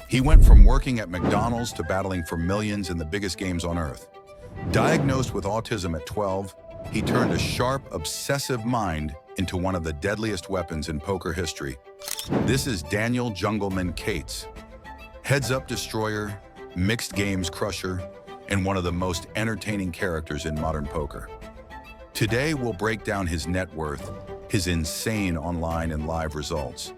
He went from working at McDonald's to battling for millions in the biggest games on earth. Diagnosed with autism at 12, he turned a sharp, obsessive mind into one of the deadliest weapons in poker history. This is Daniel Jungleman Cates, heads-up destroyer, mixed games crusher, and one of the most entertaining characters in modern poker. Today, we'll break down his net worth, his insane online and live results,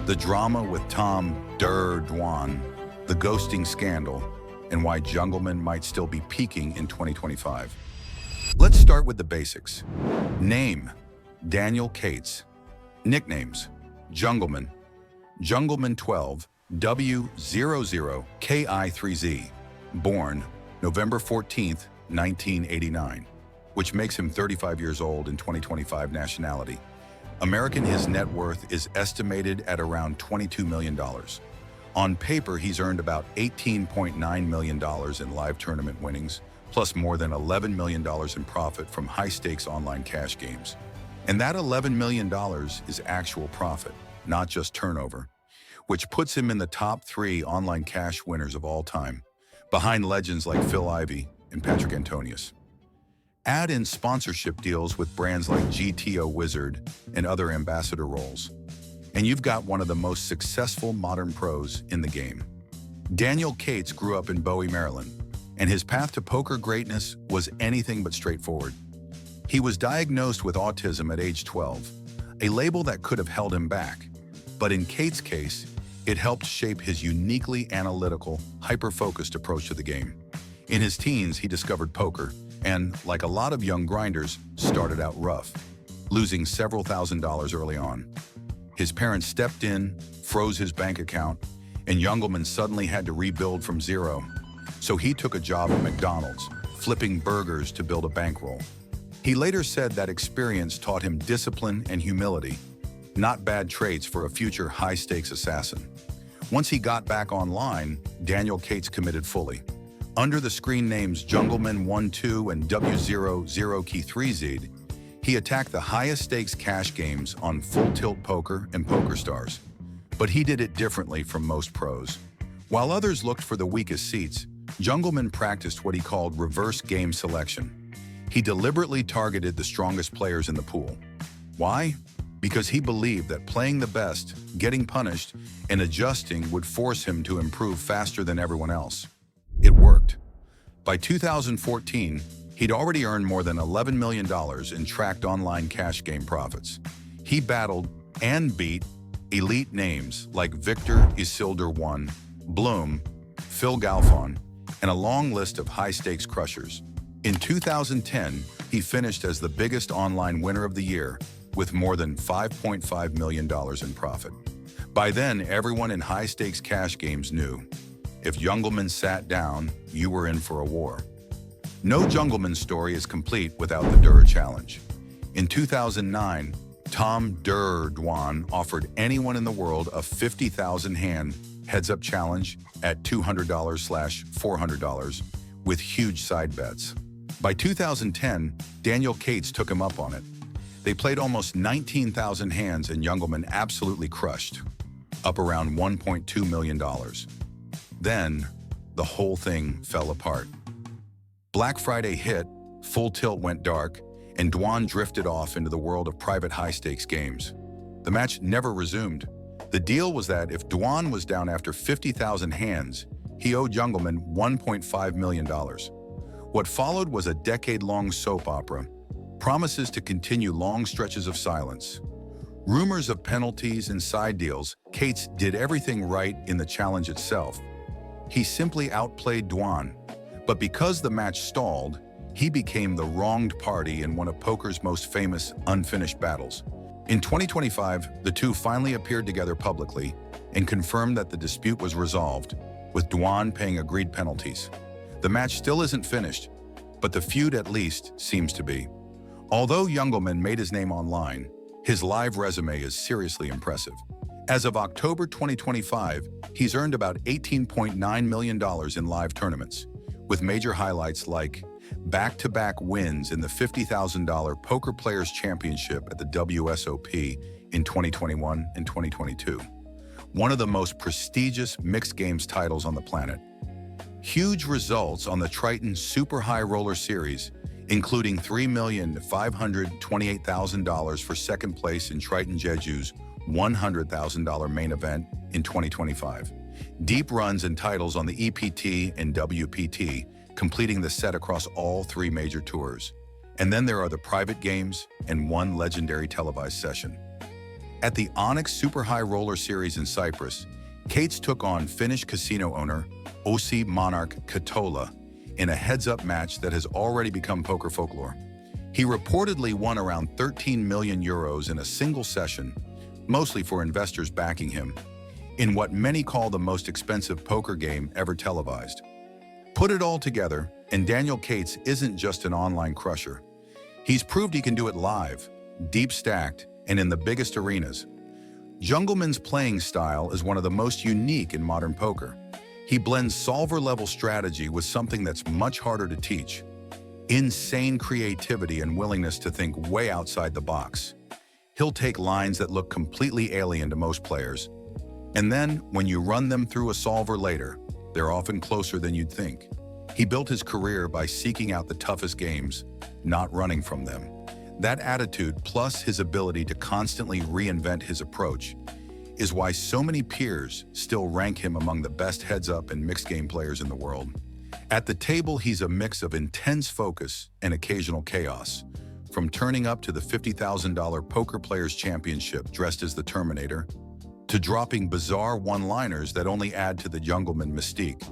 the drama with Durrrr, the ghosting scandal, and why Jungleman might still be peaking in 2025. Let's start with the basics. Name: Daniel Cates. Nicknames: Jungleman, Jungleman 12, W00KI3Z. Born November 14th, 1989, which makes him 35 years old in 2025 nationality. American, his net worth is estimated at around $22 million. On paper, he's earned about $18.9 million in live tournament winnings, plus more than $11 million in profit from high-stakes online cash games. And that $11 million is actual profit, not just turnover, which puts him in the top 3 online cash winners of all time, behind legends like Phil Ivey and Patrick Antonius. Add in sponsorship deals with brands like GTO Wizard and other ambassador roles, and you've got one of the most successful modern pros in the game. Daniel Cates grew up in Bowie, Maryland, and his path to poker greatness was anything but straightforward. He was diagnosed with autism at age 12, a label that could have held him back. But in Cates' case, it helped shape his uniquely analytical, hyper-focused approach to the game. In his teens, he discovered poker, and, like a lot of young grinders, started out rough, losing several $1,000s early on. His parents stepped in, froze his bank account, and Jungleman suddenly had to rebuild from zero. So he took a job at McDonald's, flipping burgers to build a bankroll. He later said that experience taught him discipline and humility, not bad traits for a future high-stakes assassin. Once he got back online, Daniel Cates committed fully. Under the screen names Jungleman 12 and W00Key3Z, he attacked the highest stakes cash games on Full Tilt Poker and PokerStars. But he did it differently from most pros. While others looked for the weakest seats, Jungleman practiced what he called reverse game selection. He deliberately targeted the strongest players in the pool. Why? Because he believed that playing the best, getting punished, and adjusting would force him to improve faster than everyone else. It worked. By 2014, he'd already earned more than $11 million in tracked online cash game profits. He battled and beat elite names like Victor Isildur I, Bloom, Phil Galfon, and a long list of high-stakes crushers. In 2010, he finished as the biggest online winner of the year with more than $5.5 million in profit. By then, everyone in high-stakes cash games knew, if Jungleman sat down, you were in for a war. No Jungleman story is complete without the Durrrr challenge. In 2009, Durrrr offered anyone in the world a 50,000 hand heads-up challenge at $200/$400 with huge side bets. By 2010, Daniel Cates took him up on it. They played almost 19,000 hands and Jungleman absolutely crushed, up around $1.2 million. Then, the whole thing fell apart. Black Friday hit, Full Tilt went dark, and Dwan drifted off into the world of private high-stakes games. The match never resumed. The deal was that if Dwan was down after 50,000 hands, he owed Jungleman $1.5 million. What followed was a decade-long soap opera, promises to continue long stretches of silence, rumors of penalties and side deals. Cates did everything right in the challenge itself. He simply outplayed Dwan, but because the match stalled, he became the wronged party in one of poker's most famous unfinished battles. In 2025, the two finally appeared together publicly and confirmed that the dispute was resolved, with Dwan paying agreed penalties. The match still isn't finished, but the feud at least seems to be. Although Jungleman made his name online, his live resume is seriously impressive. As of October 2025, he's earned about $18.9 million in live tournaments, with major highlights like back-to-back wins in the $50,000 Poker Players Championship at the WSOP in 2021 and 2022. one of the most prestigious mixed games titles on the planet. Huge results on the Triton Super High Roller Series, including $3,528,000 for second place in Triton Jeju's $100,000 main event in 2025. Deep runs and titles on the EPT and WPT, completing the set across all three major tours. And then there are the private games and one legendary televised session. At the Onyx Super High Roller Series in Cyprus, Cates took on Finnish casino owner Ossi Monarch Katola in a heads-up match that has already become poker folklore. He reportedly won around 13 million euros in a single session, mostly for investors backing him, in what many call the most expensive poker game ever televised. Put it all together, and Daniel Cates isn't just an online crusher. He's proved he can do it live, deep stacked, and in the biggest arenas. Jungleman's playing style is one of the most unique in modern poker. He blends solver-level strategy with something that's much harder to teach: insane creativity and willingness to think way outside the box. He'll take lines that look completely alien to most players, and then, when you run them through a solver later, they're often closer than you'd think. He built his career by seeking out the toughest games, not running from them. That attitude, plus his ability to constantly reinvent his approach, is why so many peers still rank him among the best heads-up and mixed game players in the world. At the table, he's a mix of intense focus and occasional chaos, from turning up to the $50,000 Poker Players Championship dressed as the Terminator, to dropping bizarre one-liners that only add to the Jungleman mystique.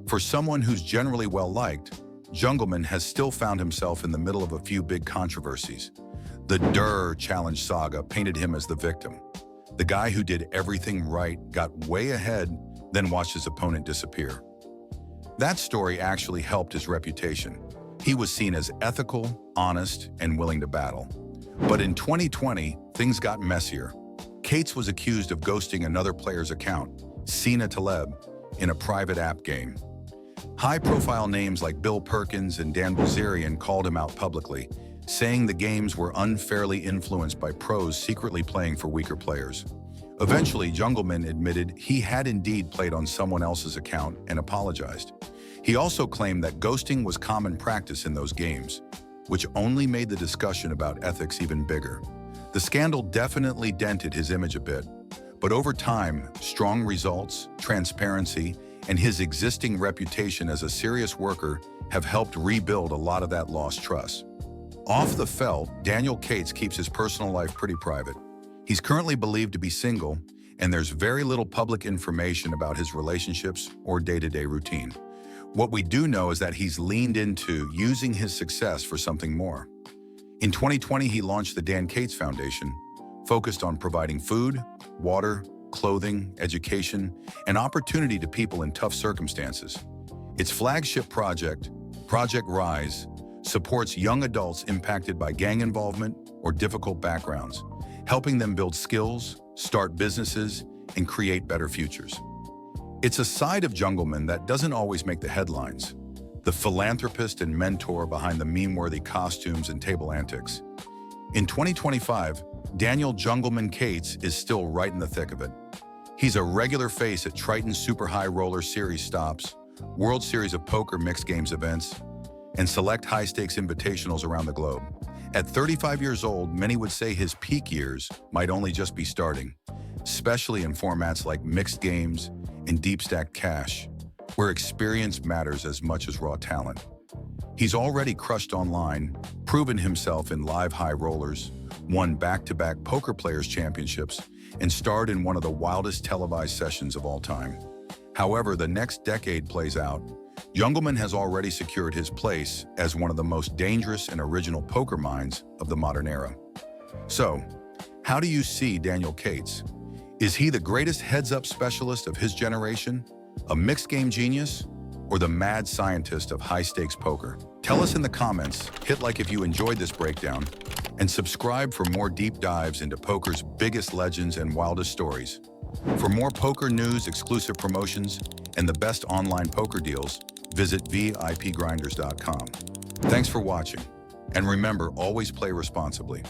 For someone who's generally well-liked, Jungleman has still found himself in the middle of a few big controversies. The Durrrr challenge saga painted him as the victim. The guy who did everything right, got way ahead, then watched his opponent disappear. That story actually helped his reputation. He was seen as ethical, honest, and willing to battle. But in 2020, things got messier. Cates was accused of ghosting another player's account, Sina Taleb, in a private app game. High-profile names like Bill Perkins and Dan Bilzerian called him out publicly, saying the games were unfairly influenced by pros secretly playing for weaker players. Eventually, Jungleman admitted he had indeed played on someone else's account and apologized. He also claimed that ghosting was common practice in those games, which only made the discussion about ethics even bigger. The scandal definitely dented his image a bit, but over time, strong results, transparency, and his existing reputation as a serious worker have helped rebuild a lot of that lost trust. Off the felt, Daniel Cates keeps his personal life pretty private. He's currently believed to be single, and there's very little public information about his relationships or day-to-day routine. What we do know is that he's leaned into using his success for something more. In 2020, he launched the Dan Cates Foundation, focused on providing food, water, clothing, education, and opportunity to people in tough circumstances. Its flagship project, Project Rise, supports young adults impacted by gang involvement or difficult backgrounds, helping them build skills, start businesses, and create better futures. It's a side of Jungleman that doesn't always make the headlines, the philanthropist and mentor behind the meme-worthy costumes and table antics. In 2025, Daniel Jungleman Cates is still right in the thick of it. He's a regular face at Triton Super High Roller Series stops, World Series of Poker mixed games events, and select high-stakes invitationals around the globe. At 35 years old, many would say his peak years might only just be starting, especially in formats like mixed games and deep-stacked cash, where experience matters as much as raw talent. He's already crushed online, proven himself in live high rollers, won back-to-back Poker Players Championships, and starred in one of the wildest televised sessions of all time. However the next decade plays out, Jungleman has already secured his place as one of the most dangerous and original poker minds of the modern era. So, how do you see Daniel Cates? Is he the greatest heads-up specialist of his generation, a mixed game genius, or the mad scientist of high-stakes poker? Tell us in the comments, hit like if you enjoyed this breakdown, and subscribe for more deep dives into poker's biggest legends and wildest stories. For more poker news, exclusive promotions, and the best online poker deals, visit VIPgrinders.com. Thanks for watching, and remember, always play responsibly.